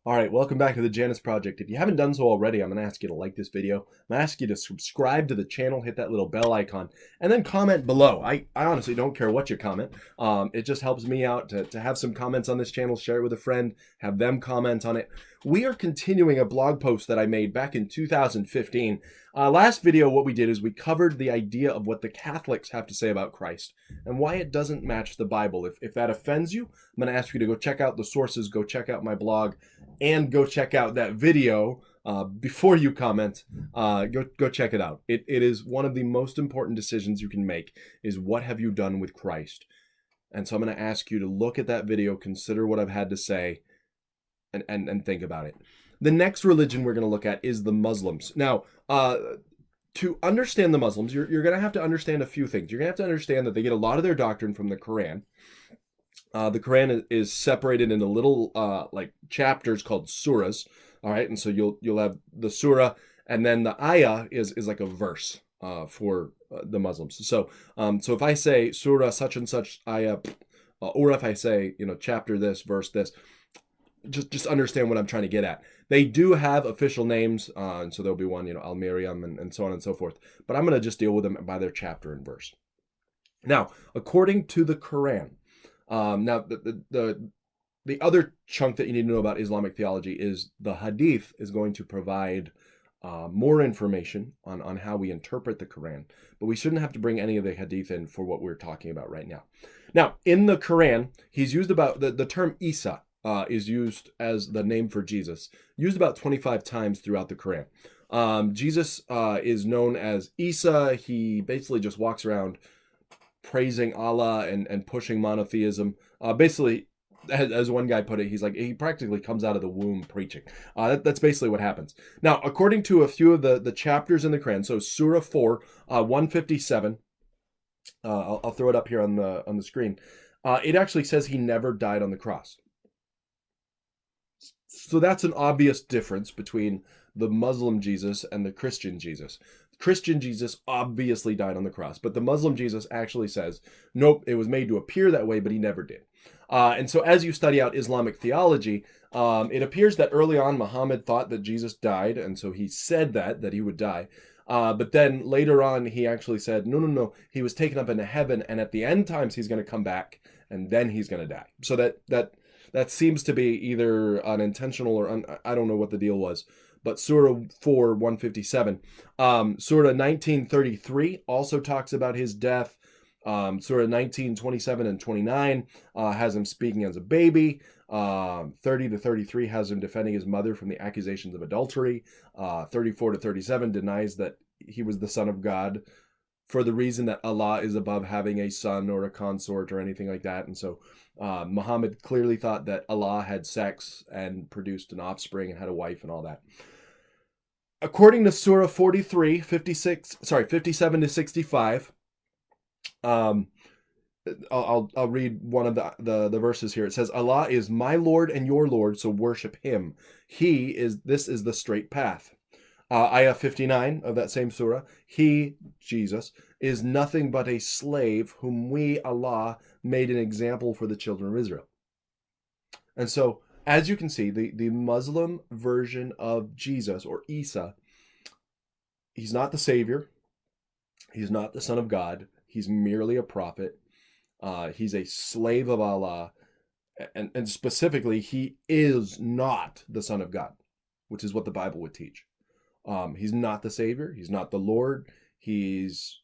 All right, welcome back to the Janus Project. If you haven't done so already, I'm going to ask you to like this video. I'm going to ask you to subscribe to the channel, hit that little bell icon, and then comment below. I honestly don't care what you comment. It just helps me out to have some comments on this channel, share it with a friend, have them comment on it. We are continuing a blog post that I made back in 2015. Last video, what we did is we covered the idea of what the Catholics have to say about Christ and why it doesn't match the Bible. If that offends you, I'm going to ask you to go check out the sources, go check out my blog, and go check out that video before you comment. Go check it out. It is one of the most important decisions you can make is what have you done with Christ? And so I'm going to ask you to look at that video, consider what I've had to say, and think about it. The next religion we're going to look at is the Muslims. Now, to understand the Muslims, you're going to have to understand a few things. You're going to have to understand that they get a lot of their doctrine from the Qur'an. The Quran is separated into little like chapters called surahs. All right, and so you'll have the surah, and then the ayah is like a verse for the Muslims. So if I say surah such and such ayah, or if I say chapter this, verse this, just understand what I'm trying to get at. They do have official names, and so there'll be one al-Miriam and so on and so forth. But I'm going to just deal with them by their chapter and verse. Now, according to the Quran. Now, the other chunk that you need to know about Islamic theology is the Hadith is going to provide more information on how we interpret the Quran, but we shouldn't have to bring any of the Hadith in for what we're talking about right now. Now, in the Quran, he's used about, the term Isa is used as the name for Jesus, used about 25 times throughout the Quran. Jesus is known as Isa. He basically just walks around praising Allah and pushing monotheism. Basically, as one guy put it, he's like, he practically comes out of the womb preaching. That's basically what happens. Now, according to a few of the chapters in the Quran, so Surah 4, 157, I'll throw it up here on the screen. It actually says he never died on the cross. So that's an obvious difference between the Muslim Jesus and the Christian Jesus. Christian Jesus obviously died on the cross, but the Muslim Jesus actually says, nope, it was made to appear that way, but he never did. And so as you study out Islamic theology, it appears that early on Muhammad thought that Jesus died, and so he said that he would die. But then later on, he actually said, no, he was taken up into heaven, and at the end times, he's going to come back, and then he's going to die. So that seems to be either unintentional or I don't know what the deal was. But Surah 4, 157. Surah 1933 also talks about his death. Surah 19, 27 and 29 has him speaking as a baby. 30 to 33 has him defending his mother from the accusations of adultery. 34 to 37 denies that he was the son of God for the reason that Allah is above having a son or a consort or anything like that. And so Muhammad clearly thought that Allah had sex and produced an offspring and had a wife and all that. According to Surah 43, 57 to 65, I'll read one of the verses here. It says, Allah is my Lord and your Lord, so worship him. This is the straight path. Ayah 59 of that same surah, he, Jesus, is nothing but a slave whom we, Allah, made an example for the children of Israel. And so, as you can see, the Muslim version of Jesus, or Isa, he's not the Savior. He's not the Son of God. He's merely a prophet. He's a slave of Allah. And specifically, he is not the Son of God, which is what the Bible would teach. He's not the Savior. He's not the Lord. He's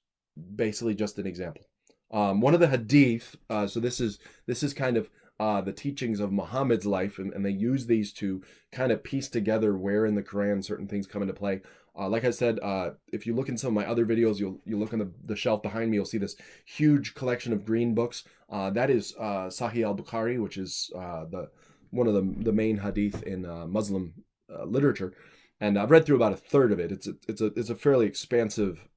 basically just an example. One of the Hadith, so this is kind of the teachings of Muhammad's life, and they use these to kind of piece together where in the Quran certain things come into play. Like I said, if you look in some of my other videos, you'll look on the shelf behind me, you'll see this huge collection of green books. That is Sahih al-Bukhari, which is one of the main Hadith in Muslim literature. And I've read through about a third of it. It's a fairly expansive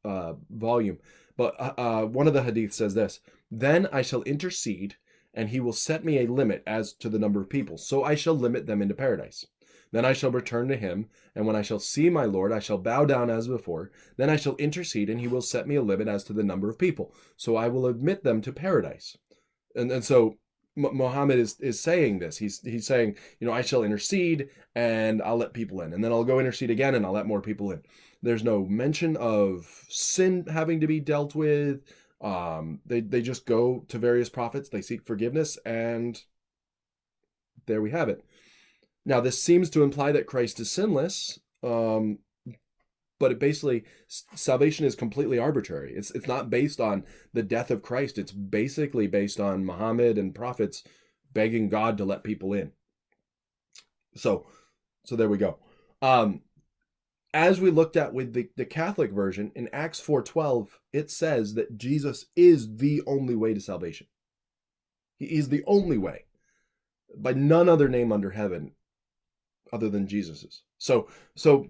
volume. But one of the Hadith says this: then I shall intercede, and he will set me a limit as to the number of people. So I shall limit them into paradise. Then I shall return to him, and when I shall see my Lord, I shall bow down as before. Then I shall intercede, and he will set me a limit as to the number of people. So I will admit them to paradise. And so Muhammad is saying this. He's saying, I shall intercede and I'll let people in, and then I'll go intercede again and I'll let more people in. There's no mention of sin having to be dealt with. They just go to various prophets, they seek forgiveness, and there we have it. Now, this seems to imply that Christ is sinless, but it basically, salvation is completely arbitrary. It's not based on the death of Christ. It's basically based on Muhammad and prophets begging God to let people in. So there we go. As we looked at with the Catholic version, in Acts 4:12, it says that Jesus is the only way to salvation. He is the only way, by none other name under heaven other than Jesus's. So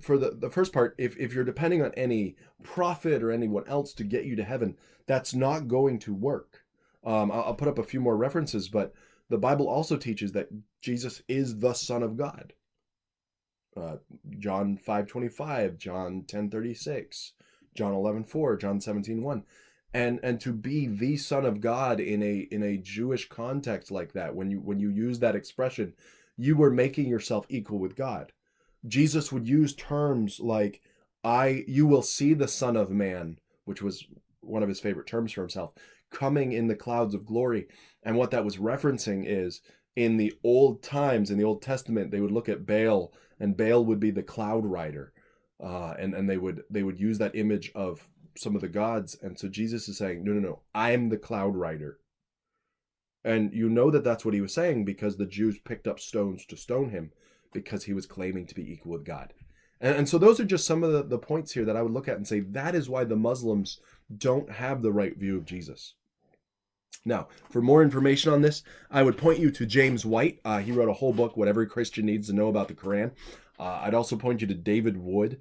for the first part, if you're depending on any prophet or anyone else to get you to heaven, that's not going to work. I'll put up a few more references, but the Bible also teaches that Jesus is the Son of God. John 5:25, John 10:36, John 11:4, John 17:1. And to be the Son of God in a Jewish context like that, when you use that expression, you were making yourself equal with God. Jesus would use terms like, you will see the Son of Man, which was one of his favorite terms for himself, coming in the clouds of glory. And what that was referencing is, in the old times, in the Old Testament, they would look at Baal, and Baal would be the cloud rider. And they would use that image of some of the gods. And so Jesus is saying, no, I am the cloud rider. And that's what he was saying, because the Jews picked up stones to stone him because he was claiming to be equal with God. And so those are just some of the points here that I would look at and say, that is why the Muslims don't have the right view of Jesus. Now, for more information on this, I would point you to James White. He wrote a whole book, What Every Christian Needs to Know About the Qur'an. I'd also point you to David Wood.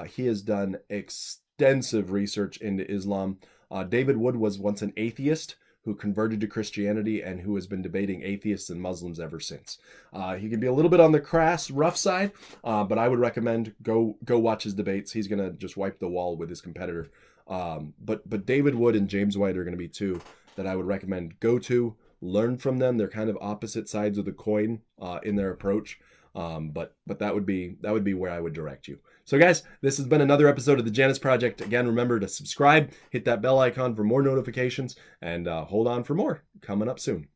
He has done extensive research into Islam. David Wood was once an atheist who converted to Christianity and who has been debating atheists and Muslims ever since. He can be a little bit on the crass, rough side, but I would recommend go watch his debates. He's going to just wipe the wall with his competitor. But David Wood and James White are going to be two that I would recommend go to, learn from them. They're kind of opposite sides of the coin in their approach. But that would be where I would direct you. So guys, this has been another episode of the Janus Project. Again, remember to subscribe, hit that bell icon for more notifications, and hold on for more coming up soon.